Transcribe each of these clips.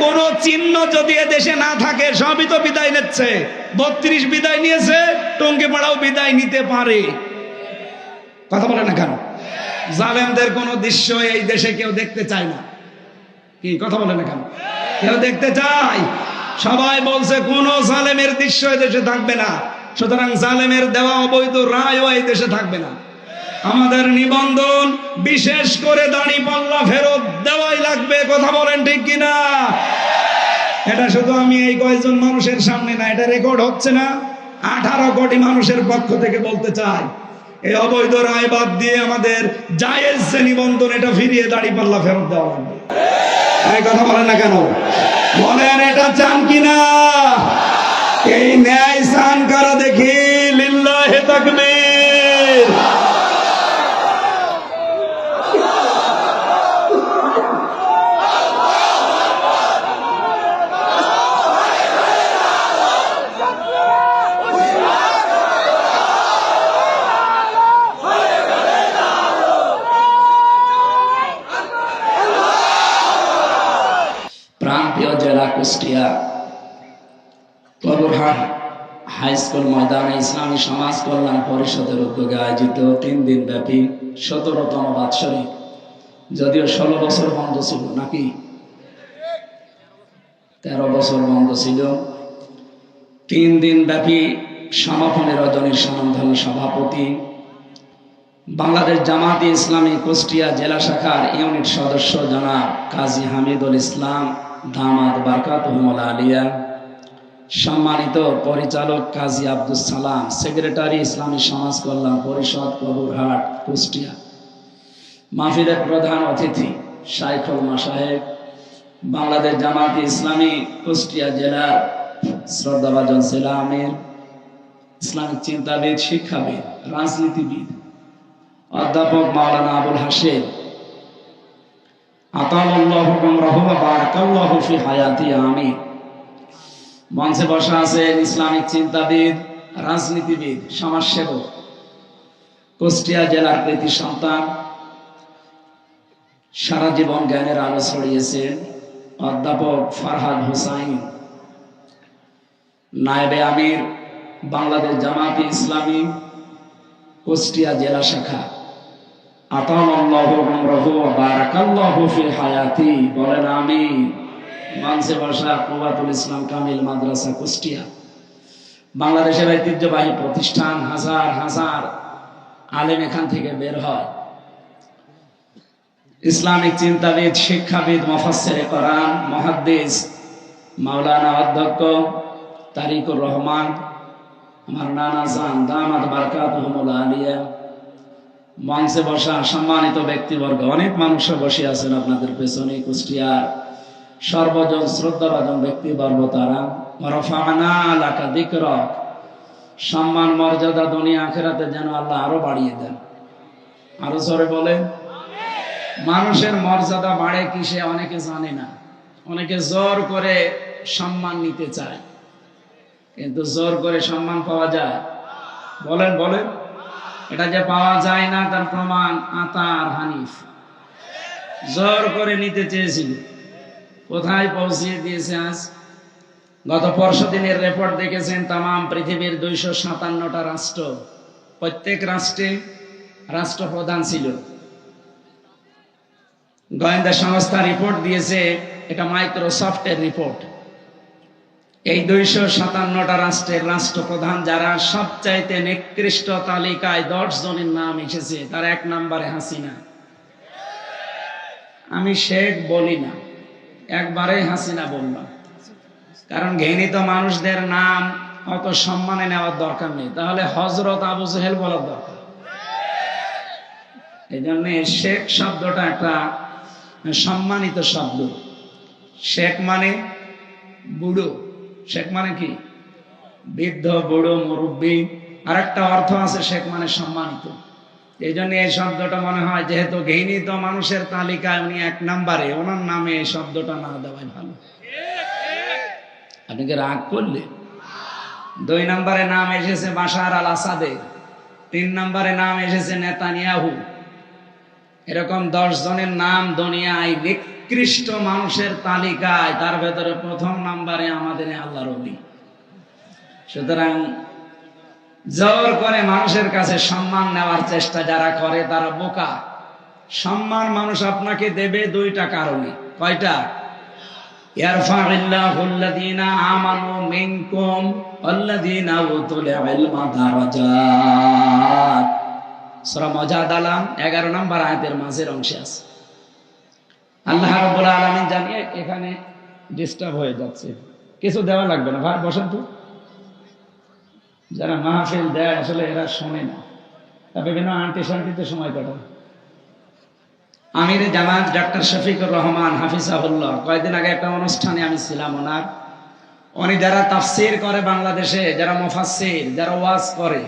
কোন চিহ্ন যদি দেশে না থাকে সবই তো বিদায় নিচ্ছে। 32 বিদায় নিয়েছে, টঙ্গিপাড়াও বিদায় নিতে পারে। কথা বলে না কেন? জালেমদের কোন দৃশ্য এই দেশে কেউ দেখতে চায় না। কি কথা বলে না কেন? কেউ দেখতে চায়? সবাই বলছে কোন জালেমের দৃশ্য এই দেশে থাকবে না। সুতরাং জালেমের দেওয়া অবৈধ রায়ও এই দেশে থাকবে না। আমাদের নিবন্ধন, বিশেষ করে দাড়িপাল্লা ফেরত দেওয়াই লাগবে। কথা বলেন ঠিক কিনা? এটা শুধু আমি এই কয়েকজন মানুষের সামনে না, এটা রেকর্ড হচ্ছে না, 18 কোটি মানুষের পক্ষ থেকে বলতে চাই, এই অবৈধ রায় বাদ দিয়ে আমাদের জায়েজ যে নিবন্ধন, এটা ফিরিয়ে দাড়িপাল্লা ফেরত দেওয়া লাগবে। এই কথা বলেন না কেন? বলেন এটা চান কিনা? এই ন্যায় চান কারা দেখি? লিল্লাহে তাকবীর। প্রান্তীয় জেলা কুষ্টিয়া কবরহাট হাই স্কুল ময়দানে ইসলামী সমাজ কল্যাণ পরিষদের উদ্যোগে আয়োজিত 3 দিন ব্যাপী 17তম বাৎসরিক, যদিও 16 বছর বন্ধ ছিল, নাকি 13 বছর বন্ধ ছিল, 3 দিন ব্যাপী সমাপনী রজনীর সানন্দন সভাপতি বাংলাদেশ জামাতে ইসলামী কুষ্টিয়া জেলা শাখার ইউনিট সদস্য জনাব কাজী হামিদুল ইসলাম দামাত বারকাতুহুল আলিয়া, সম্মানিত পরিচালক কাজী আব্দুল সালাম, সেক্রেটারি ইসলামী সমাজ কল্যাণ পরিষদ কবরহাট কুষ্টিয়া, মাহফিলের প্রধান অতিথি শাইখুল মাশায়েখ, বাংলাদেশ জামাতে ইসলামী কুষ্টিয়া জেলার শ্রদ্ধাভাজন জেলা আমির, ইসলামিক চিন্তাবিদ, শিক্ষাবিদ, রাজনীতিবিদ অধ্যাপক মাওলানা আবুল হাশেম আতালাল্লাহু উমরাহু ওয়া বারাকাল্লাহু ফি হায়াতি, আমিন। মঞ্চে বসা আছেন ইসলামিক চিন্তাবিদ, রাজনীতিবিদ, সমাজসেবক, কুষ্টিয়া জেলার কৃতি সন্তান, সারা জীবন জ্ঞানের আলো ছড়িয়েছেন অধ্যাপক ফরহাদ হোসাইন, নায়েবে আমির বাংলাদেশ জামাতে ইসলামী কুষ্টিয়া জেলা শাখা, আতালাল্লাহু উমরাহু ওয়া বারাকাল্লাহু ফি হায়াতি, বলেন আমিন। মঞ্চে বসা কুওয়াতুল ইসলাম কামিল মাদ্রাসা কুষ্টিয়া, বাংলাদেশের ঐতিহ্যবাহী প্রতিষ্ঠান, হাজার হাজার আলেম এখান থেকে বের হয়। ইসলামিক চিন্তাবিদ, শিক্ষাবিদ, মুফাসসিরে কোরআন, মুহাদ্দিস মাওলানা অধ্যক্ষ তারিকুর রহমান, আমার নানা জান দামাত বারকাতুহুল আলিয়া, মঞ্চে বসা সম্মানিত ব্যক্তিবর্গ, অনেক মানুষ বসে আছেন আপনাদের পেছনে, কুষ্টিয়ার সর্বজন শ্রদ্ধাভাজন ব্যক্তিবর্গ তারা, রাফা'না লাকা যিকরাক, সম্মান মর্যাদা দুনিয়া আখিরাতে যেন আল্লাহ আরো বাড়িয়ে দেন। আরো জোরে বলেন মানুষের মর্যাদা বাড়ে কিসে? অনেকে জানে না। অনেকে জোর করে সম্মান নিতে চায়, কিন্তু জোর করে সম্মান পাওয়া যায়? বলেন বলেন এটা যে পাওয়া যায় না তার প্রমাণ আতা আর হানিফ। জোর করে নিতে চেয়েছিল, কোথায় পৌঁছিয়ে দিয়েছে আজ? গত পরশু দিনের রিপোর্ট দেখেছেন, তামাম পৃথিবীর 257টা রাষ্ট্র, প্রত্যেক রাষ্ট্রে রাষ্ট্রপ্রধান ছিল। গোয়েন্দা সংস্থা রিপোর্ট দিয়েছে, এটা মাইক্রোসফটের রিপোর্ট। এই 257টা রাষ্ট্রের রাষ্ট্রপ্রধান যারা, সবচাইতে নিকৃষ্ট তালিকায় 10 জনের নাম এসেছে। তার 1 নম্বরে হাসিনা। আমি শেখ বলি না, একবারে হাসিনা বললাম, কারণ ঘৃণিত মানুষদের নাম অত সম্মানে নেওয়ার দরকার নেই। তাহলে হযরত আবু জেহেল বলার দরকার। এই জন্য শেখ শব্দটা একটা সম্মানিত শব্দ। শেখ মানে বুড়ো। শেখ মানে কি? বৃদ্ধ, বুড়ো, মুরব্বী। আর একটা অর্থ আছে, শেখ মানে সম্মানিত। এই জন্য এই শব্দটা মনে হয় যেহেতু ঘৃণিত মানুষের তালিকায় উনি 1 নম্বরে, ওনার নামে এই শব্দটা না দেওয়াই ভালো। আপনি কি রাগ করলেন? 2 নম্বরে নাম এসেছে বাশার আল আসাদের, 3 নম্বরে নাম এসেছে নেতানিয়াহু, এরকম 10 জনের নাম দুনিয়ায় নিকৃষ্ট মানুষের তালিকায়, তার ভেতরে প্রথম নাম্বারে আমাদের আল্লাহর ওলি। সুতরাং জোর করে মানুষের কাছে সম্মান নেওয়ার চেষ্টা যারা করে তারা বোকা। সম্মান মানুষ আপনাকে দেবে দুইটা কারণে। কয়টা? ইয়ারফাউল্লাহুল্লাযীনা আমানু মিনকুম ওয়াল্লাযীনা উতুল ইলমা দারাজাত। সূরা মুজাদালা 11 নম্বর আয়াতের মাঝের অংশে আছে। আল্লাহ রাব্বুল আলামিন জানিয়ে এখানে ডিস্টার্ব হয়ে যাচ্ছে, কিছু দেওয়া লাগবে না ভাই, বসেন তো। যারা মাহফিল দেয় আসলে এরা শোনে না, বিভিন্ন আন্টি শান্তিতে সময় কাটায়। আমির জামাত ডাক্তার শফিকুর রহমান হাফিজাহুল্লাহ, কয়েকদিন আগে একটা অনুষ্ঠানে আমি ছিলাম ওনার। উনি যারা তাফসীর করে বাংলাদেশে, যারা মুফাসসির, যারা ওয়াজ করে,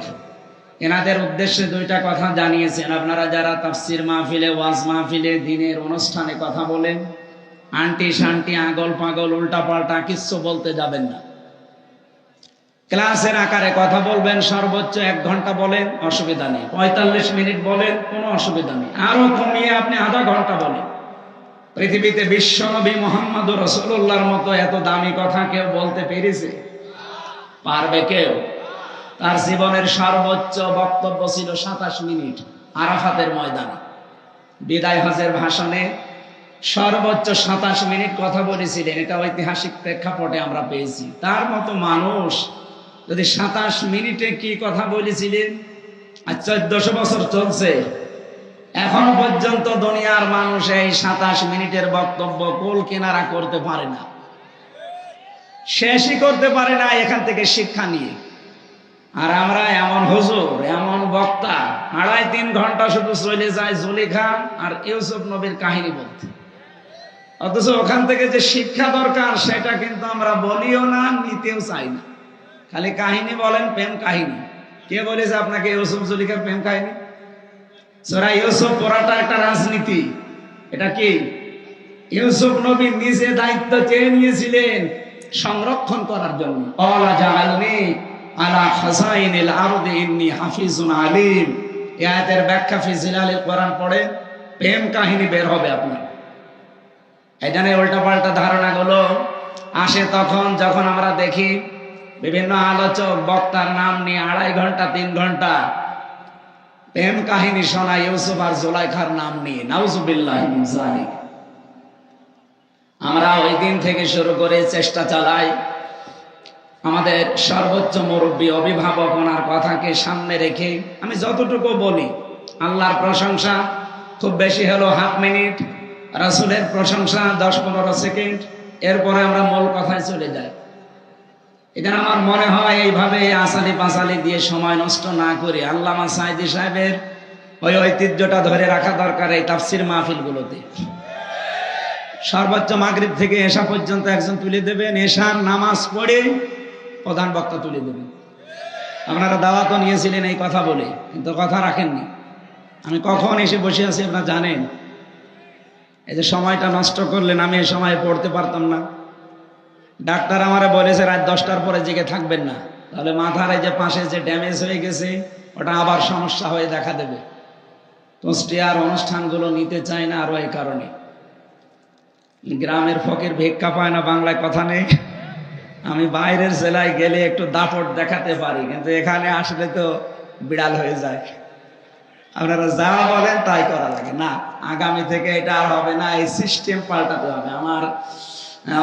এনাদের উদ্দেশ্যে দুইটা কথা জানিয়েছেন। আপনারা যারা তাফসীর মাহফিলে, ওয়াজ মাহফিলে, দিনের অনুষ্ঠানে কথা বলেন, আন্টি শান্তি, আগল পাগল, উল্টা পাল্টা কিচ্ছু বলতে যাবেন না। ক্লাসের আকারে কথা বলবেন, সর্বোচ্চ 1 ঘন্টা বলেন, অসুবিধা নেই। 45 মিনিট বলেন, কোনো অসুবিধা নেই। আরো কমিয়ে আপনি আধা ঘন্টা বলেন। পৃথিবীতে বিশ্বনবী মুহাম্মদুর রাসূলুল্লাহর মতো এত দামি কথা কেউ বলতে পেরেছে? পারবে কেউ? তার জীবনের সর্বোচ্চ বক্তব্য ছিল 27 মিনিট আরাফাতের ময়দানে। বিদায় হজের ভাষণে সর্বোচ্চ 27 মিনিট কথা বলেছিলেন। এটা ঐতিহাসিক প্রেক্ষাপটে আমরা পেয়েছি। তার মতো মানুষ যদি 27 মিনিটে কি কথা বলেছিলেন, আর 1400 বছর চলছে, এখনো পর্যন্ত দুনিয়ার মানুষ এই 27 মিনিটের বক্তব্য কুল কিনারা করতে পারে না, শেষই করতে পারে না এখান থেকে শিক্ষা নিয়ে। আর আমরা এমন হুজুর, এমন বক্তা, 2.5-3 ঘন্টা শুধু চলে যায় জুলেখা আর ইউসুফ নবীর কাহিনী বলতে, অথচ ওখান থেকে যে শিক্ষা দরকার সেটা কিন্তু আমরা বলিও না, নিতেও চাই না। খালি কাহিনী বলেন, প্রেম কাহিনী। কে বলেছে আপনাকে ইউসুফ জুলেখার প্রেম কাহিনী? সূরা ইউসুফ পড়াটা একটা রাজনীতি। এটা কি? ইউসুফ নবী নিজে দায়িত্ব চেয়ে নিয়েছিলেন সংরক্ষণ করার জন্য। আলা জাআলনি আলা খাযাইনিল আরদি ইন্নী হাফিজুন আলীম। এই আয়াতের ব্যাখ্যা ফি জিলালিল কোরআন পড়ে প্রেম কাহিনী বের হবে আপনার। এখানে উল্টাপাল্টা ধারণাগুলো আসে তখন যখন আমরা দেখি বিভিন্ন আলোচক বক্তার নাম নিয়ে 2.5 ঘন্টা 3 ঘন্টা প্রেম কাহিনী শোনায় ইউসুফ আর জুলাইখার নাম নিয়ে। নাউজুবিল্লাহি মিন যালিক। আমরা ওই দিন থেকে শুরু করে চেষ্টা চালাই আমাদের সর্বোচ্চ মুরব্বী, অভিভাবক, ওনার কথাকে সামনে রেখে আমি যতটুকু বলি, আল্লাহর প্রশংসা খুব বেশি হলো 1/2 মিনিট, রাসূলের প্রশংসা 10-15 সেকেন্ড, এরপরে আমরা মূল কথায় চলে যাই। এখানে আমার মনে হয় এইভাবে আসালি পাসালি দিয়ে সময় নষ্ট না করে আল্লামা সাঈদী সাহেবের ওই ঐতিহ্যটা ধরে রাখা দরকার এই তাফসীর মাহফিলগুলোতে। সর্বোচ্চ মাগরিব থেকে এশা পর্যন্ত একজন তুলে দেবেন, এশার নামাজ পড়ে প্রধান বক্তা তুলে দেবেন। আপনারা দাওয়াতও নিয়েছিলেন এই কথা বলে, কিন্তু কথা রাখেননি। আমি কখন এসে বসে আছি আপনারা জানেন? এই যে সময়টা নষ্ট করলেন, আমি এই সময় পড়তে পারতাম না। ডাক্তার আমারে বলেছে রাত 10টার পরে জেগে থাকবেন না, তাহলে মাথার এই যে পাশে যে ড্যামেজ হয়ে গেছে ওটা আবার সমস্যা হয়ে দেখা দেবে। কুষ্টিয়ার অনুষ্ঠানগুলো নিতে চাই না আরো এই কারণে। গ্রামের ফকির ভিক্ষা পায় না, বাংলায় কথা নেই। আমি বাইরের জেলায় গেলে একটু দাপট দেখাতে পারি, কিন্তু এখানে আসলে তো বিড়াল হয়ে যায়। আপনারা যা বলেন তাই করা লাগে না। আগামী থেকে এটা আর হবে না, এই সিস্টেম পাল্টাতে হবে। আমার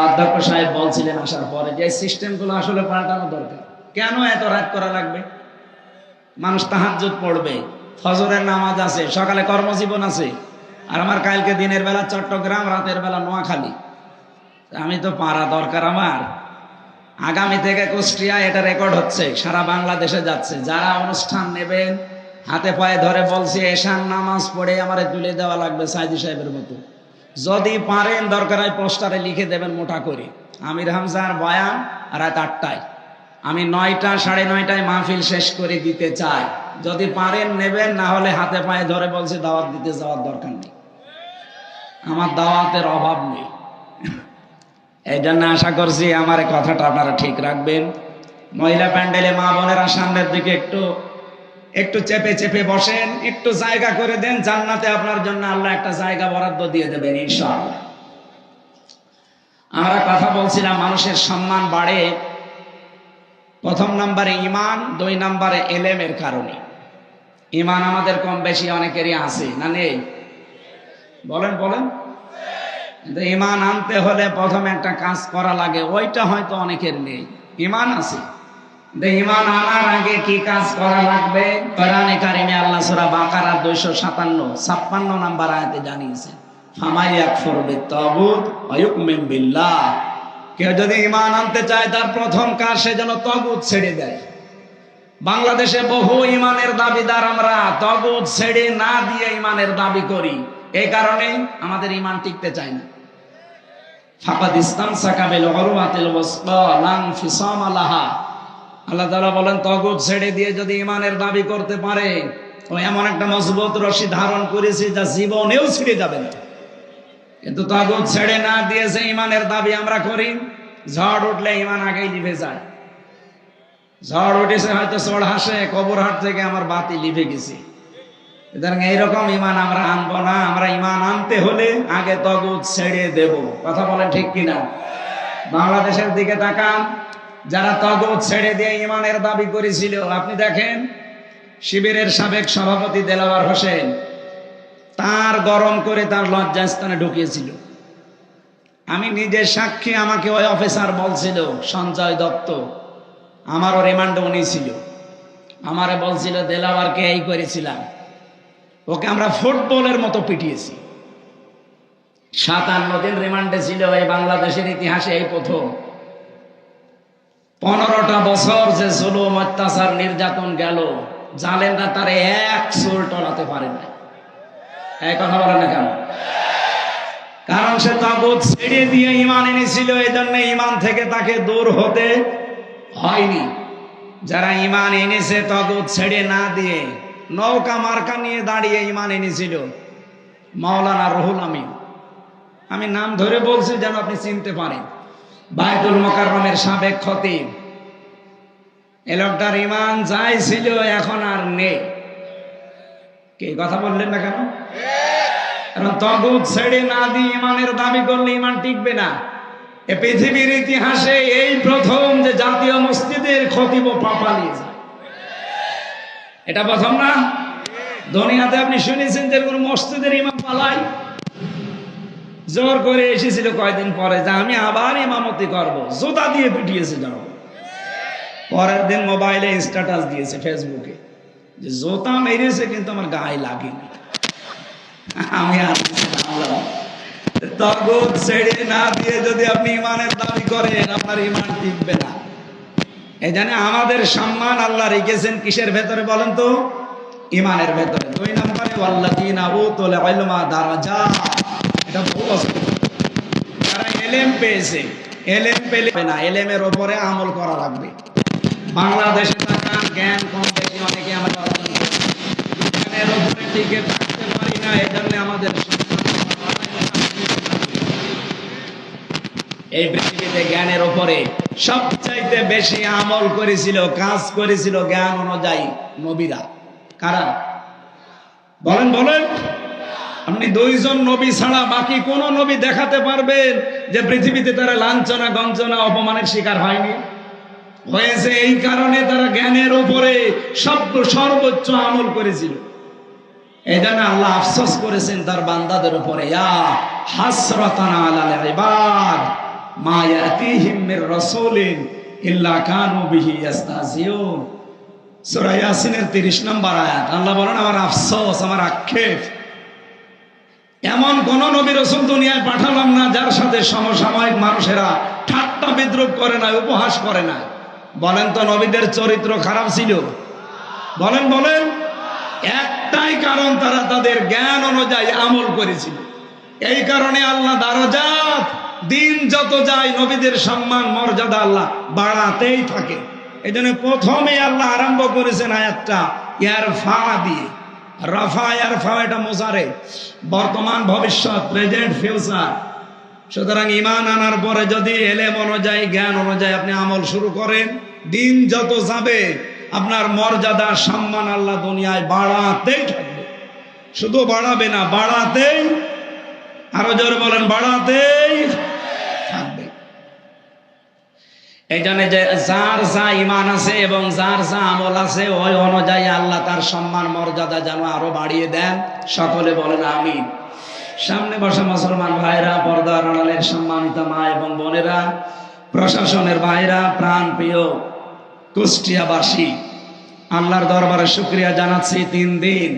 অধ্যক্ষ সাহেব বলছিলেন আসার পরে যে সিস্টেমগুলো আসলে পাল্টানো দরকার। কেন এত রাত করা লাগবে? মানুষ তাহাজ্জুদ পড়বে, ফজরের নামাজ আছে, সকালে কর্মজীবন আছে। আর আমার কালকে দিনের বেলা চট্টগ্রাম, রাতের বেলা নোয়াখালী। আমি তো পারা দরকার আমার। আগামী থেকে কুষ্টিয়া এটা রেকর্ড হচ্ছে, সারা বাংলাদেশে যাচ্ছে। যারা অনুষ্ঠান নেবেন হাতে পায়ে ধরে বলছি এশার নামাজ পড়ে আমারে তুলে দেওয়া লাগবে সাঈদী সাহেবের মতো। যদি পারেন দরকার হয় পোস্টারে লিখে দেবেন মোটা করে, আমির হামজার বয়ান রাত 8টায়, আমি 9টা 9:30টায় মাহফিল শেষ করে দিতে চাই। যদি পারেন নেবেন, না হলে হাতে পায়ে ধরে বলছি দাওয়াত দিতে যাওয়ার দরকার নেই, আমার দাওয়াতের অভাব নেই। এই জন্য আশা করছি আমার কথাটা আপনারা ঠিক রাখবেন। মহিলা প্যান্ডেলে মা বোনেরা সামনের দিকে একটু একটু চেপে চেপে বসেন, একটু জায়গা করে দেন, জান্নাতে আপনার জন্য আল্লাহ একটা জায়গা বরাদ্দ দিয়ে দেবেন ইনশাআল্লাহ। আমরা কথা বলছিলাম মানুষের সম্মান বাড়ে প্রথম নম্বরে ঈমান, 2 নম্বরে ইলমের কারণে। ঈমান আমাদের কম বেশি অনেকেরই আছে না নেই? বলেন বলেন। কিন্তু ঈমান আনতে হলে প্রথমে একটা কাজ করা লাগে, ওইটা হয়তো অনেকের নেই। ঈমান আছে, ঈমান আনার আগে কি কাজ করা লাগবে? কোরআনে কারিমে আল্লাহ সূরা বাকারা 257-56 নম্বর আয়াতে জানিয়েছেন, ফামাই ইয়াকফুর বিত-তাগুত ওয়া ইউমিন বিল্লাহ। কেউ যদি ঈমান আনতে চায় তার প্রথম কাজ সে যেন তাগুত ছেড়ে দেয়। বাংলাদেশে বহু ঈমানের দাবিদার আমরা তাগুত ছেড়ে না দিয়ে ঈমানের দাবি করি, এই কারণে আমাদের ঈমান টিকতে চায় না। ফাকাদ ইসতামসাকা বিল উরওয়াতিল ওয়াসকা লা ইনফিসামা লাহা। আল্লাহ তাআলা বলেন তাগুত ছেড়ে দিয়ে যদি ঈমানের দাবি করতে পারে, ও এমন একটা মজবুত রশি ধারণ করেছে যা জীবনেও ছিঁড়ে যাবে না। কিন্তু তাগুত ছেড়ে না দিয়ে যে ঈমানের দাবি আমরা করি, ঝড় উঠলে ঈমান আগেই লিভে যায়। ঝড় উঠেছে হয়তো চড় হাসে, কবর হাট থেকে আমার বাতি লিভে গেছে। সুতরাং এইরকম ঈমান আমরা আনবো না। আমরা ঈমান আনতে হলে আগে তাগুত ছেড়ে দেব। কথা বলেন ঠিক কিনা? বাংলাদেশের দিকে তাকান, যারা তাগুত ছেড়ে দিয়ে ঈমানের দাবি করেছিল, আপনি দেখেন শিবিরের সাবেক সভাপতি দেলাওয়ার হোসেন তার গরম করে তার লজ্জাস্থানে ঢুকিয়েছিল। আমি নিজে সাক্ষী, আমাকে ওই অফিসার বলছিল, সঞ্জয় দত্ত, আমারও রিমান্ডে উনি ছিল, আমারে বলছিল দেলাওয়ারকে এই করেছিলাম, ওকে আমরা ফুটবলের মতো পিটিয়েছি। 57 দিন রিমান্ডে ছিল, এই বাংলাদেশের ইতিহাসে এই প্রথম। 15টা বছর যে জুলুম, অত্যাচার, নির্যাতন গেল, জালেমরা তার এক চুল টলাতে পারে না। এই কথা বলে না কেন? কারণ সে তাগুত ছেড়ে দিয়ে ঈমান এনেছিল, এই জন্য ঈমান থেকে তাকে দূর হতে হয়নি। যারা ঈমান এনেছে তাগুত ছেড়ে না দিয়ে, নৌকা মার্কা নিয়ে দাঁড়িয়ে ঈমান এনেছিল, মাওলানা রুহুল আমিন, আমি নাম ধরে বলছি যেন আপনি চিনতে পারেন, বায়তুল মুকাররমের সাবেক খতিব। এই লোকটার ঈমান যাই ছিল এখন আর নেই। কে কথা বললেন না কেন? কারণ তাগুত ছেড়ে না দিয়ে ঈমানের দাবি করলে ঈমান টিকবে না। এ পৃথিবীর ইতিহাসে এই প্রথম যে জাতীয় মসজিদের খতিব পালিয়ে যায়। এটা প্রথম না? দুনিয়াতে আপনি শুনেছেন যে কোন মসজিদের ইমাম পালায়? জোর করে এসেছিল কয়দিন পরে যে আমি আবার ইমামতি করব, জুতা দিয়ে পিটিয়েছে জন। পরের দিন মোবাইলে স্ট্যাটাস দিয়েছে ফেসবুকে যে জুতা মেরেছে কিন্তু আমার গায়ে লাগেনি। আমি আর তাগুত ছেড়ে না দিয়ে যদি আপনি ঈমানের দাবি করেন, আপনার ঈমান টিকবে না। এই জানে আমাদের সম্মান আল্লাহ রেখেছেন কিসের ভেতরে বলেন তো? ঈমানের ভেতরে। 2 নম্বরে ওয়াল্লাযীনা উতুল ইলমা দারাজাত। এটা বহু আছে, যারা ইলম পেয়েছে, ইলম পেলে না, ইলমের উপরে আমল করা লাগবে। বাংলাদেশে তাকান, জ্ঞান কম বেশি অনেকে আমরা অর্জন করি, জ্ঞানের উপরে টিকে থাকতে পারি না। এই জন্য আমাদের এই পৃথিবীতে জ্ঞানের উপরে সবচাইতে বেশি আমল করেছিল, কাজ করেছিল জ্ঞান অনুযায়ী নবীরা। কারা? বলেন বলেন। আপনি 2 জন নবী ছাড়া বাকি কোন নবী দেখাতে পারবেন যে পৃথিবীতে তারা লাঞ্ছনা, গঞ্জনা, অপমানের শিকার হয়নি? হয়েছে এই কারণে তারা জ্ঞানের উপরে সর্বোচ্চ আমল করেছিল। এই জন্য আল্লাহ আফসোস করেছেন তার বান্দাদের উপরে, ইয়া হাসরাতান আলাল ইবাদ মা ইয়াতিহিম মির রাসূলিন ইল্লা কানু বিহি ইস্তাহজিউন। সূরা ইয়াসিনের 30 নম্বর আয়াত। আল্লাহ বলেন আমার আফসোস, আমার আক্ষেপ, এমন কোন নবী রাসূল দুনিয়ায় পাঠালাম না যার সাথে সমসাময়িক মানুষেরা ঠাট্টা বিদ্রূপ করে না, উপহাস করে না। বলেন তো নবীদের চরিত্র খারাপ ছিল? বলেন বলেন। একটাই কারণ, তারা তাদের জ্ঞান অনুযায়ী আমল করেছিল। এই কারণে আল্লাহ দারাজাত, দিন যত যায় নবীদের সম্মান মর্যাদা আল্লাহ বাড়াতেই থাকে। এই জন্য প্রথমে আল্লাহ আরম্ভ করেছেন আয়াতটা ইয়ারফা দিয়ে। রাফা ইয়ারফা এটা মুজারে, বর্তমান ভবিষ্যৎ, প্রেজেন্ট ফিউচার। সুতরাং ঈমান আনার পরে যদি ইলম অনুযায়ী, জ্ঞান অনুযায়ী আপনি আমল শুরু করেন, দিন যত যাবে আপনার মর্যাদা সম্মান আল্লাহ দুনিয়ায় বাড়াতেই থাকবে, শুধু বাড়াবে না, বাড়াতেই, আরো জোরে বলেন, বাড়াতেই থাকবে। এই জন্য যে যার যা ইমান আছে এবং যার যা আমল আছে ওই অনুযায়ী আল্লাহ তার সম্মান মর্যাদা যেন আরো বাড়িয়ে দেন। সকলে বলেন আমিন। সামনে বসা মুসলমান ভাইরা, পর্দার আড়ালের সম্মানিত মা এবং বোনেরা, প্রশাসনের ভাইরা, প্রাণ প্রিয় কুষ্টিয়াবাসী, আল্লাহর দরবারে শুকরিয়া জানাচ্ছি। 3 দিন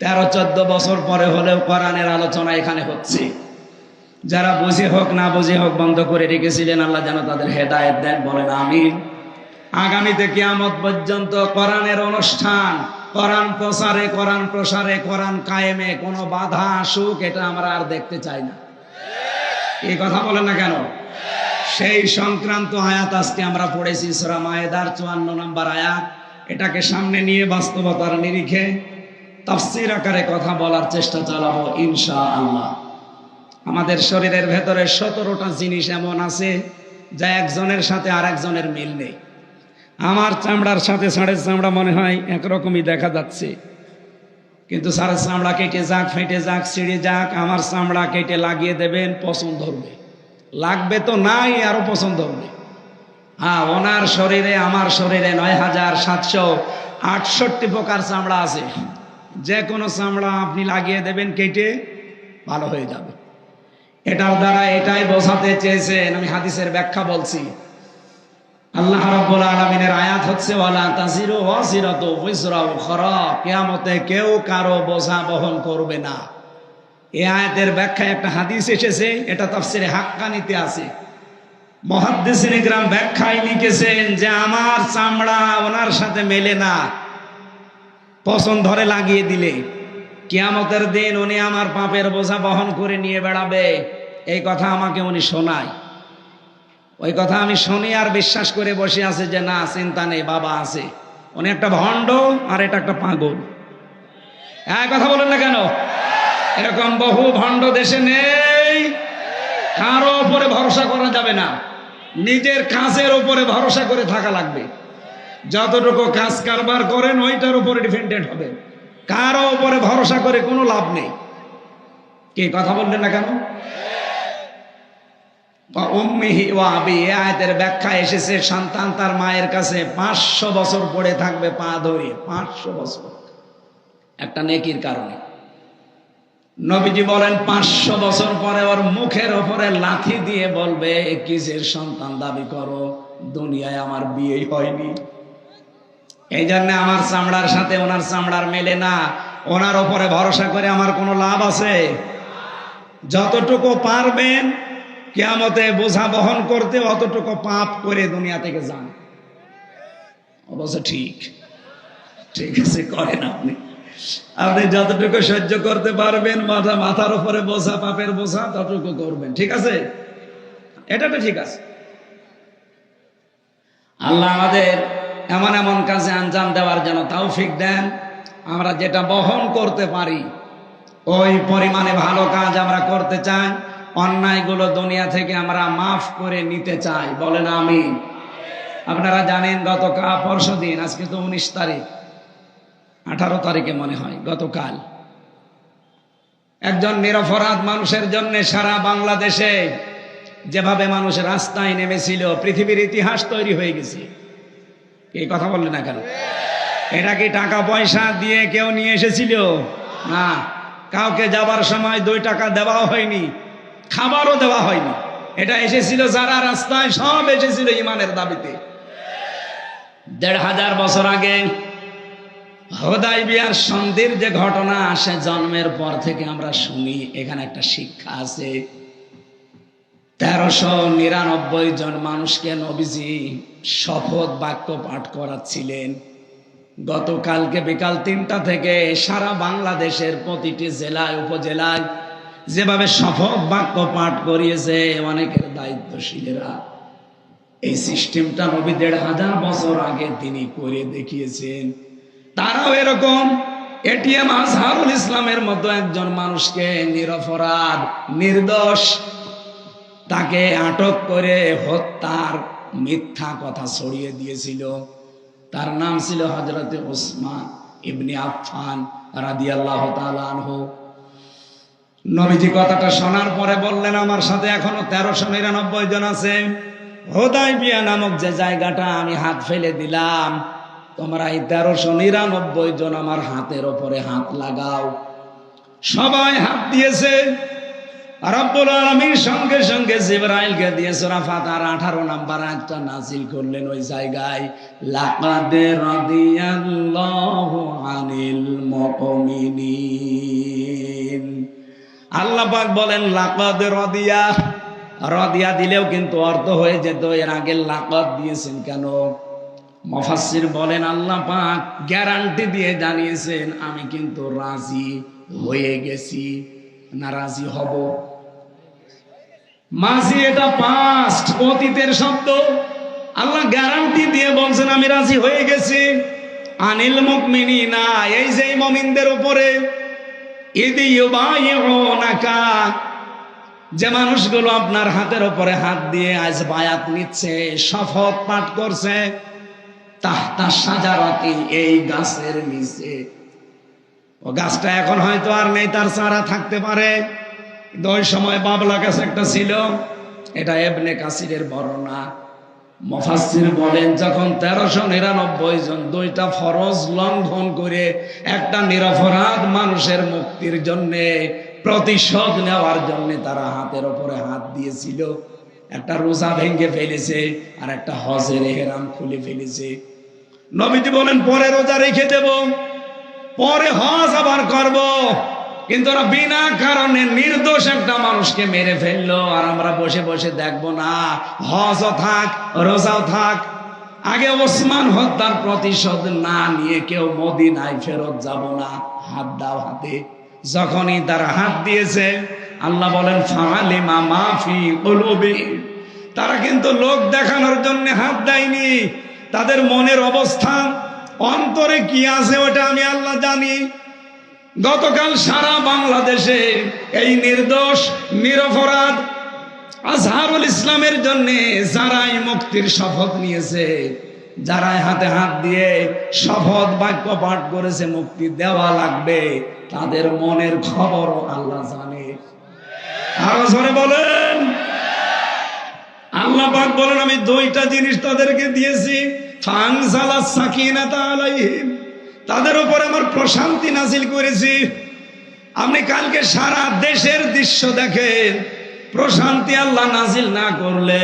13-14 বছর পরে হলেও কোরআনের আলোচনা এখানে হচ্ছে। যারা বুঝে হোক না বুঝে হোক বন্ধ করে রেখেছিলেন, আল্লাহ যেন তাদের হেদায়েত দেন, বলেন আমিন। আগামীতে কিয়ামত পর্যন্ত কোরআনের অনুষ্ঠান, কোরআন প্রচারে, কোরআন প্রসারে, কোরআন কায়েমে কোনো বাধা আসুক, এটা আমরা আর দেখতে চাই না। এই কথা বলেন না কেন? সেই সংক্রান্ত আয়াত আজকে আমরা পড়েছি, সূরা মায়েদার 54 নম্বর আয়াত। এটাকে সামনে নিয়ে বাস্তবতার নিরিখে তাফসীর আকারে কথা বলার চেষ্টা চালাবো ইনশাআল্লাহ। আমাদের শরীরের ভেতরে 17টা জিনিস এমন আছে যা একজনের সাথে আরেকজনের মিল নেই। আমার চামড়ার সাথে ষাঁড়ের চামড়া মনে হয় একরকমই দেখা যাচ্ছে, কিন্তু ষাঁড়ের চামড়া কেটে যাক, ফেটে যাক, ছিঁড়ে যাক, আমার চামড়া কেটে লাগিয়ে দেবেন, পছন্দ ধরবে, লাগবে তো নাই, আরো পছন্দ ধরবে। হ্যাঁ, ওনার শরীরে আমার শরীরে 9768 প্রকার চামড়া আছে, যে কোনো চামড়া আপনি লাগিয়ে দেবেন, কেটে ভালো হয়ে যাবে। এটার দ্বারা এটাই বোঝাতে চেয়েছেন, আমি হাদিসের ব্যাখ্যা বলছি। আল্লাহ রাব্বুল আলামিনের আয়াত হচ্ছে ওয়ালা তাজিরু ওয়াজিরাতু উযরা উখরা, কিয়ামতে কেউ কারো বোঝা বহন করবে না। এই আয়াতের ব্যাখ্যায় একটা হাদিস এসেছে, এটা তাফসীরে হাক্কানিতে আছে। মুহাদ্দিসিন ইকরাম ব্যাখ্যায় লিখেছেন যে আমার চামড়া ওনার সাথে মেলে না, পছন্দ ধরে লাগিয়ে দিলে কিয়ামতের দিন উনি আমার পাপের বোঝা বহন করে নিয়ে বেড়াবে। এই কথা আমাকে উনি শোনায়। ওই কথা আমি শুনি আর বিশ্বাস করে বসে আছে যে না, চিন্তা নেই, বাবা আছে। উনি একটা ভণ্ড আর এটা একটা পাগল। কথা বলেন না কেন? এরকম বহু ভণ্ড দেশে নেই। কারো উপরে ভরসা করা যাবে না, নিজের কাজের উপরে ভরসা করে থাকা লাগবে। যতটুকু কাজ কারবার করেন ওইটার উপরে ডিপেন্ডেন্ট হবেন, কারো উপরে ভরসা করে কোনো লাভ নেই। কি কথা বললেন না কেন? উম্মিহি ওয়া আবি, এই আয়াতের ব্যাখ্যা এসেছে সন্তান তার মায়ের কাছে 500 বছর পড়ে থাকবে পা ধরে, 500 বছর, একটা নেকির কারণে। নবীজি বলেন 500 বছর পরে ওর মুখের ওপরে লাথি দিয়ে বলবে কিসের সন্তান দাবি করো, দুনিয়ায় আমার বিয়েই হয়নি। এই জন্য আমার চামড়ার সাথে ওনার চামড়ার মেলে না, ওনার ওপরে ভরসা করে আমার কোনো লাভ আছে? যতটুকু পারবেন কিয়ামতে বোঝা বহন করতে, অতটুকু পাপ করে দুনিয়া থেকে যান। অবশ্য ঠিক আছে, করেন আপনি। আপনি যতটুকু সহ্য করতে পারবেন, মাথার উপরে বোঝা, পাপের বোঝা, ততটুকু করবেন, ঠিক আছে? এটা তো ঠিক আছে। আল্লাহ আমাদের এমন এমন কাজে আঞ্জাম দেওয়ার জন্য তৌফিক দেন, আমরা যেটা বহন করতে পারি ওই পরিমাণে ভালো কাজ আমরা করতে চাই। অন্যায়গুলো দুনিয়া থেকে আমরা মাফ করে নিতে চাই, বলেন আমিন। আপনারা জানেন গতকাল পরশুদিন, আজকে তো 19 তারিখ, 18 তারিখে মনে হয়, গতকাল একজন নিরপরাধ মানুষের জন্য সারা বাংলাদেশে যেভাবে মানুষ রাস্তায় নেমেছিল, পৃথিবীর ইতিহাস তৈরি হয়ে গেছে। এই কথা বললেন না কেন? এটা কি টাকা পয়সা দিয়ে কেউ নিয়ে এসেছিল? না, কাউকে যাবার সময় 2 টাকা দেওয়া হয়নি, খাবারও দেওয়া হয়নি। এটা এসেছিল যারা রাস্তায়, সব এসেছিল ইমানের দাবিতে। 1500 বছর আগে হুদায়বিয়ার সন্ধির যে ঘটনা আসে, জন্মের পর থেকে আমরা শুনি। এখানে একটা শিক্ষা আছে। 1399 জন মানুষকে নবীজি শপথ বাক্য পাঠ করাচ্ছিলেন। গতকালকে বিকাল 3টা থেকে সারা বাংলাদেশের প্রতিটি জেলায় উপজেলায় যেভাবে শপথ বাক্য পাঠ করিয়েছে অনেকের দায়িত্বশীলেরা, এই সিস্টেমটা নবী 1500 বছর আগে তিনি করে দেখিয়েছেন। তারাও এরকম এটিএম আজহারুল ইসলামের মতো একজন মানুষকে, নিরপরাধ নির্দোষ, তাকে আটক করে হত্যার মিথ্যা কথা ছড়িয়ে দিয়েছিল। তার নাম ছিল হযরত উসমান ইবনে আফফান রাদিয়াল্লাহু তাআলা আনহু। নবীজি কথাটা শোনার পরে বললেন, আমার সাথে এখনো 1399 জন আছে। হুদায়বিয়া নামক যে জায়গাটা আমি হাত ফেলে দিলাম, তোমরা এই 1399 জন আমার হাতের ওপরে হাত লাগাও। সবাই হাত দিয়েছে। রব্বুল আলামিন সঙ্গে সঙ্গে জিবরাইলকে দিয়ে সূরা ফাতিহার 18 নাম্বার আয়াতটা নাযিল করলেন ওই জায়গায়, লাকাদ রাদিয়াল্লাহু আনিল মুমিনিন। আল্লাহ পাক বলেন লাকাদ রাদিয়া। রাদিয়া দিলেও কিন্তু অর্থ হয়ে যেত, এর আগে লাকাদ দিয়েছেন কেন? মুফাসসির বলেন আল্লাহ পাক গ্যারান্টি দিয়ে জানিয়েছেন, আমি কিন্তু রাজি হয়ে গেছি, না রাজি হব। মাঝি এটা পাস্ট, অতীতের শব্দ। আল্লাহ গ্যারান্টি দিয়ে বলছেন আমি রাজি হয়ে গেছি। আনিল মুমিনিনা, এই যে মুমিনদের উপরে, ইদি ইউবাইউনাকা, যে মানুষগুলো আপনার হাতের উপরে হাত দিয়ে আজ বায়াত নিচ্ছে, শপথ পাঠ করছে, তাহতা শাজারাতি, এই গাছের নিচে। ও গাছটা এখন হয়তো আর নেই, তার চারা থাকতে পারে, কিন্তু ওই সময় বাবলা গাছ একটা ছিল। এটা ইবনে কাসিরের বর্ণনা। মুফাসসির বলেন যখন 1399 জন দুইটা ফরজ লঙ্ঘন করে একটা নিরপরাধ মানুষের মুক্তির জন্য, প্রতিশোধ নেওয়ার জন্য তারা হাতের উপরে হাত দিয়েছিল, একটা রোজা ভেঙে ফেলেছে আর একটা হজের ইহরাম খুলে ফেলেছে। নবীজি বলেন পরে রোজা রেখে দেব, পরে হজ আবার করব। কিন্তু ওরা বিনা কারণে নির্দোষ একটা মানুষকে মেরে ফেললো, আর আমরা বসে বসে দেখবো না? হজও থাক, রোজাও থাক। আগে ওসমান হত্যার প্রতিশোধ না নিয়ে কেউ মদিনায় ফেরত যাব না। হাত দাও হাতে। যখনই তারা হাত দিয়েছে, আল্লাহ বলেন ফাআলিমা মা ফি কুলুবি, তারা কিন্তু লোক দেখানোর জন্য হাত দেয়নি। তাদের মনের অবস্থা, অন্তরে কি আছে ওটা আমি আল্লাহ জানি। গতকাল সারা বাংলাদেশে এই নির্দোষ নিরপরাধ আজহারুল ইসলামের জন্য যারাই মুক্তির শপথ নিয়েছে, যারাই হাতে হাত দিয়ে শপথ বাক্য পাঠ করেছে মুক্তি দেওয়া লাগবে, তাদের মনের খবরও আল্লাহ জানে। আরো জোরে বলেন। আল্লাহ পাক বলেন আমি দুইটা জিনিস তাদেরকে দিয়েছি, ফানজালাস সাকিনাতা আলাইহিম, তাদের উপর আমার প্রশান্তি নাজিল করেছি। আপনি কালকে সারা দেশের দৃশ্য দেখেন, প্রশান্তি আল্লাহ নাজিল না করলে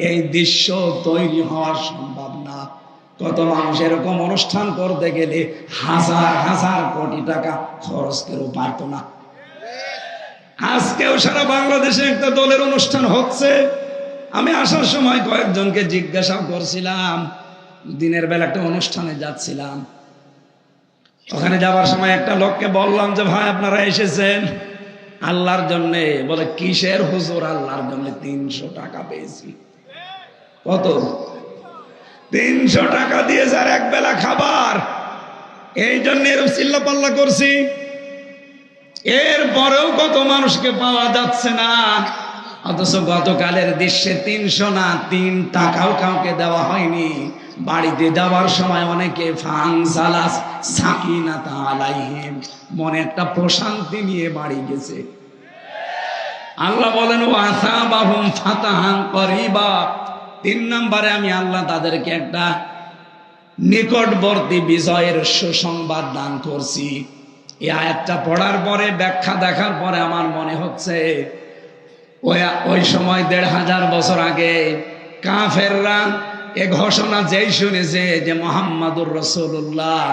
এই দৃশ্য তৈরি হওয়া সম্ভব না। কত মানুষ এরকম অনুষ্ঠান করতে গেলে হাজার হাজার কোটি টাকা খরচ করেও পারত না। আজকেও সারা বাংলাদেশে একটা দলের অনুষ্ঠান হচ্ছে। আমি আসার সময় কয়েকজনকে জিজ্ঞাসা করছিলাম, দিনের বেলা একটা অনুষ্ঠানে যাচ্ছিলাম, ওখানে যাওয়ার সময় একটা লোককে বললাম যে ভাই আপনারা এসেছেন আল্লাহর জন্য? বলে কিসের হুজুর? আল্লাহর জন্য 300 টাকা পেয়েছি। কত? 300 টাকা দিয়ে যার এক বেলা খাবার, এই জন্য এরকম চিল্লাপাল্লা করছি। এরপরেও কত মানুষকে পাওয়া যাচ্ছে না, অথচ গতকালের দৃশ্যে 300 না 3 টাকাও কাউকে দেওয়া হয়নি। বাড়িতে যাওয়ার সময় অনেকে ফানজালাস সাকিনাতা আলাইহিম, মনে একটা প্রশান্তি নিয়ে বাড়ি গেছে। আল্লাহ বলেন ওয়াসাবাহুম ফাতাহান করিবা, 3 নম্বরে আমি আল্লাহ তাদেরকে একটা নিকটবর্তী বিজয়ের সুসংবাদ দান করছি। এই আয়াতটা পড়ার পরে, ব্যাখ্যা দেখার পরে আমার মনে হচ্ছে ওই সময় 1500 বছর আগে কাফেররা এ ঘোষণা যেই শুনেছে যে মুহাম্মাদুর রাসূলুল্লাহ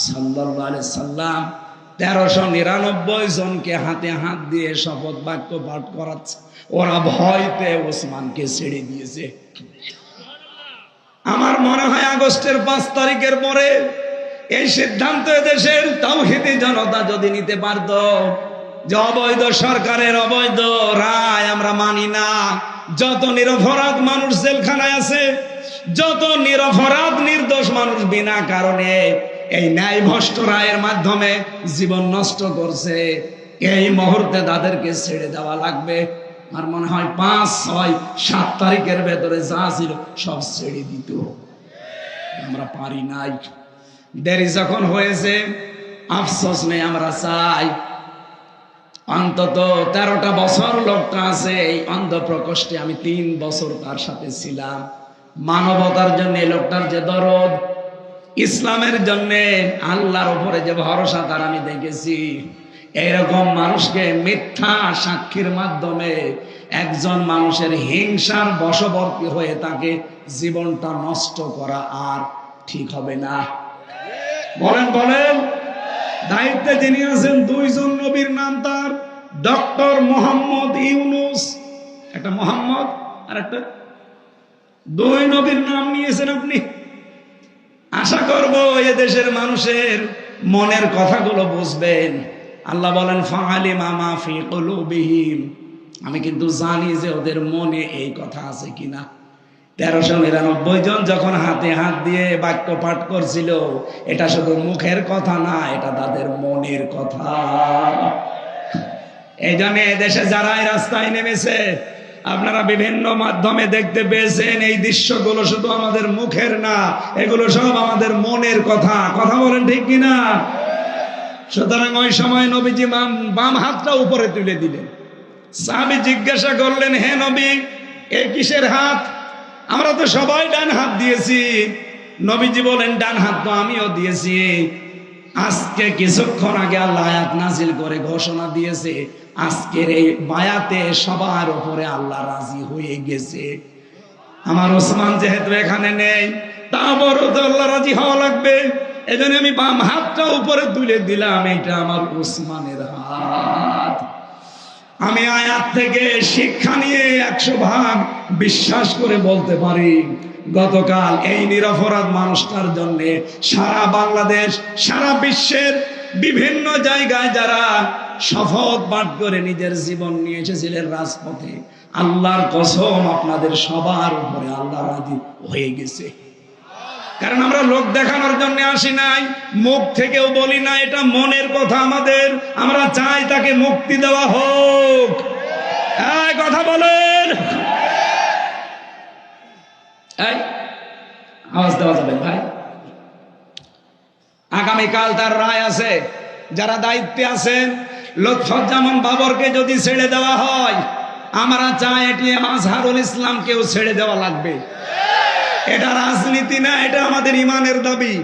সাল্লাল্লাহু আলাইহি সাল্লাম 1399 জনকে হাতে হাত দিয়ে শপথ বাক্য পাঠ করাচ্ছে, ওরা ভয়তে ওসমানকে ছেড়ে দিয়েছে। আমার মনে হয় আগস্টের 5 তারিখের পরে এই সিদ্ধান্ত দেশের তাওহীদি জনতা যদি নিতে পারত যে অবৈধ সরকারের অবৈধ রায় আমরা মানি না, যত নিরপরাধ মানুষ জেলখানায় আছে, যত নিরপরাধ নির্দোষ মানুষ বিনা কারণে এই ন্যায়ভ্রষ্ট রায়ের মাধ্যমে জীবন নষ্ট করছে, এই মুহূর্তে তাদেরকে ছেড়ে দেওয়া লাগবে। আর মনে হয় 5, 6, 7 তারিখের ভেতরে যা ছিল সব ছেড়ে দিত। আমরা পারি নাই। দেরি যখন হয়েছে আফসোস নেই, আমরা চাই অন্তত 13টা বছর লোকটা আছে এই অন্ধ প্রকোষ্ঠে, আমি 3 বছর তার সাথে ছিলাম। মানবতার জন্য লোকটার যে দরদ, ইসলামের জন্য আল্লাহর উপরে যে ভরসা তার আমি দেখেছি। এরকম মানুষকে মিথ্যা সাক্ষীর মাধ্যমে একজন মানুষের হিংসার বশবর্তী হয়ে তাকে জীবনটা নষ্ট করা আর ঠিক হবে না। বলেন বলেন। দায়িত্বে যিনি আছেন 2 জন নবীর নাম তার ডক্টর মোহাম্মদ ইউনুস, একটা মোহাম্মদ আর একটা 2 নবীর নাম নিয়েছেন আপনি। আশা করব এ দেশের মানুষের মনের কথাগুলো বুঝবেন। আল্লাহ বলেন ফাআলিমা মা ফি কুলুবিহিম, আমি কিন্তু জানি যে ওদের মনে এই কথা আছে কিনা। 1399 জন যখন হাতে হাত দিয়ে বাক্য পাঠ করছিল, এটা শুধু মুখের কথা না, এটা তাদের মনের কথা। এই জন্য দেশে যারা এই রাস্তায় নেমেছে, আপনারা বিভিন্ন মাধ্যমে দেখতে পেয়েছেন, এই দৃশ্যগুলো শুধু আমাদের মুখের না, এগুলো সব আমাদের মনের কথা। কথা বলেন ঠিক কিনা? সুতরাং ওই সময় নবীজি বাম হাতটা উপরে তুলে দিলেন। সাহাবী জিজ্ঞাসা করলেন, হে নবী, এ কিসের হাত? আমরা তো সবাই ডান হাত দিয়েছি। নবীজি বলেন, ডান হাত তো আমিও দিয়েছি। আজকে কিছুক্ষণ আগে আল্লাহ আয়াত নাজিল করে ঘোষণা দিয়েছে, আজকের এই বায়াতে সবার উপরে আল্লাহ রাজি হয়ে গেছে। আমার ওসমান যেহেতু এখানে নেই, তা বড় তো আল্লাহ রাজি হওয়া লাগবে। এজন্য আমি বাম হাতটা উপরে তুলে দিলাম, এটা আমার ওসমানের হাত। আমি আয়াত থেকে শিক্ষা নিয়ে 100 ভাগ বিশ্বাস করে বলতে পারি, গতকাল এই নিরপরাধ মানুষটার জন্য সারা বাংলাদেশ, সারা বিশ্বের বিভিন্ন জায়গায় যারা শপথ পাঠ করে নিজের জীবন নিয়ে এসেছিলেন রাজপথে, আল্লাহর কসম আপনাদের সবার উপরে আল্লাহ রাজি হয়ে গেছে। কারণ আমরা লোক দেখানোর জন্য আসি নাই, মুখ থেকেও বলি না, এটা মনের কথা আমাদের। আমরা চাই তাকে মুক্তি দেওয়া হোক। এই কথা বলেন, এই আওয়াজ দেওয়া যাবে ভাই। আগামীকাল তার রায় আছে। যারা দায়িত্বে আছেন, লুৎফুজ্জামান বাবরকে যদি ছেড়ে দেওয়া হয়, আমরা চাই এটিএম আজহারুল ইসলামকেও ছেড়ে দেওয়া লাগবে। এটা রাজনীতি না, এটা আমাদের ইমানের দাবি।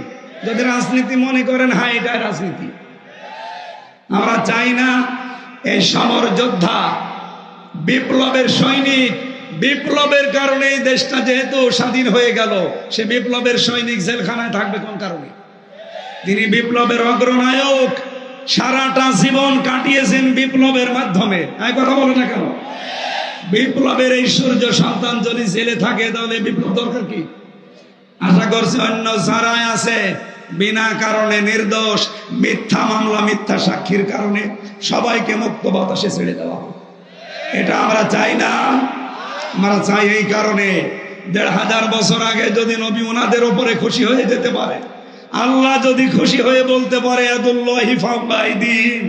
যদি রাজনীতি মনে করেন, হ্যাঁ এটা রাজনীতি। আমরা চাই না এই সমর যোদ্ধা, বিপ্লবের সৈনিক, বিপ্লবের কারণে এই দেশটা যেহেতু স্বাধীন হয়ে গেল, সে বিপ্লবের সৈনিক জেলখানায় থাকবে কোন কারণে? তিনি বিপ্লবের অগ্রনায়ক, সারাটা জীবন কাটিয়েছেন বিপ্লবের মাধ্যমে। এই কথা বলে না কেন? বিপ্লবের এই সূর্য সন্তান যদি জেলে থাকে, তাহলে বিপ্লব দরকার কি? আশা করছি অন্য যারাই আছে বিনা কারণে নির্দোষ, মিথ্যা মামলা, মিথ্যা সাক্ষীর কারণে সবাইকে মুক্ত বাতাসে ছেড়ে দেওয়া হোক। এটা আমরা চাই না। আমরা চাই এই কারণে 1500 বছর আগে যদি নবী ওনাদের উপরে খুশি হয়ে যেতে পারে, আল্লাহ যদি খুশি হয়ে বলতে পারে ইয়াদুল্লাহি ফাওকা আইদিহিম,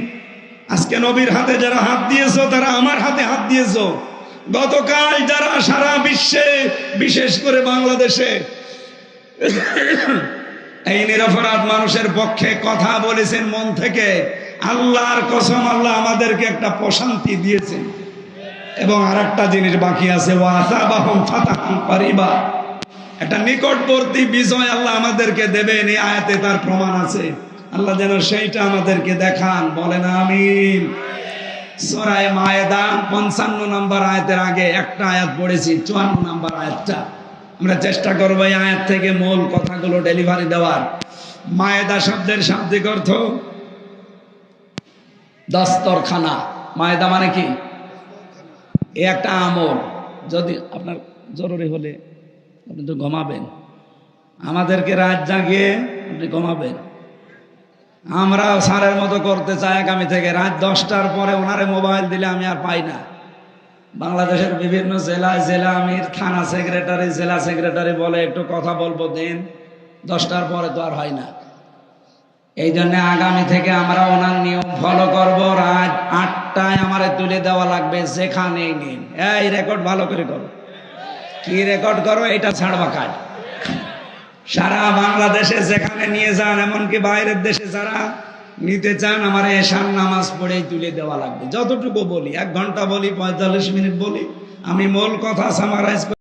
আজকে নবীর হাতে যারা হাত দিয়েছো, তারা আমার হাতে হাত দিয়েছো। গতকাল যারা সারা বিশ্বে, বিশেষ করে বাংলাদেশে এই নিরপরাধ মানুষের পক্ষে কথা বলেছেন মন থেকে, আল্লাহর কসম, আল্লাহ আমাদেরকে একটা প্রশান্তি দিয়েছেন। এবং আর একটা জিনিস বাকি আছে, ওয়াসাবাহুম ফাতাহান কারীবা, একটা নিকটবর্তী বিজয় আল্লাহ আমাদেরকে দেবেন। এই আয়াতে তার প্রমাণ আছে। আল্লাহ যেন সেইটা আমাদেরকে দেখান। বলেন আমিন। সূরা মায়েদা 55 নম্বর আয়াতের আগে একটা আয়াত পড়েছি, 54 নম্বর আয়াতটা। আমরা চেষ্টা করবো এই আয়াত থেকে মূল কথাগুলো ডেলিভারি দেওয়ার। মায়েদা শব্দের শাব্দিক অর্থ দস্তরখানা। মায়েদা মানে কি? এ একটা আমল। যদি আপনার জরুরি হলে আপনি তো ঘুমাবেন, আমাদেরকে রাত জাগিয়ে আপনি ঘুমাবেন। আমরা সারের মতো করতে চাই আগামী থেকে। রাত 10টার পরে ওনারে মোবাইল দিলে আমি আর পাই না। বাংলাদেশের বিভিন্ন জেলায় জেলা আমির, থানা সেক্রেটারি, জেলা সেক্রেটারি বলে একটু কথা বলবো দিন, 10টার পরে তো আর হয় না। এই জন্য আগামী থেকে আমরা ওনার নিয়ম ফলো করব। রাত 8টায় আমারে তুলে দেওয়া লাগবে, যেখানেই নিন। এই রেকর্ড ভালো করে করো। কি রেকর্ড করো? এটা ছাড়বা কাজ। সারা বাংলাদেশে যেখানে নিয়ে যান, এমনকি বাইরের দেশে যারা নিতে চান, আমার এশার নামাজ পড়েই তুলে দেওয়া লাগবে। যতটুকু বলি, 1 ঘন্টা বলি, 45 মিনিট বলি, আমি মূল কথা সামারাইজ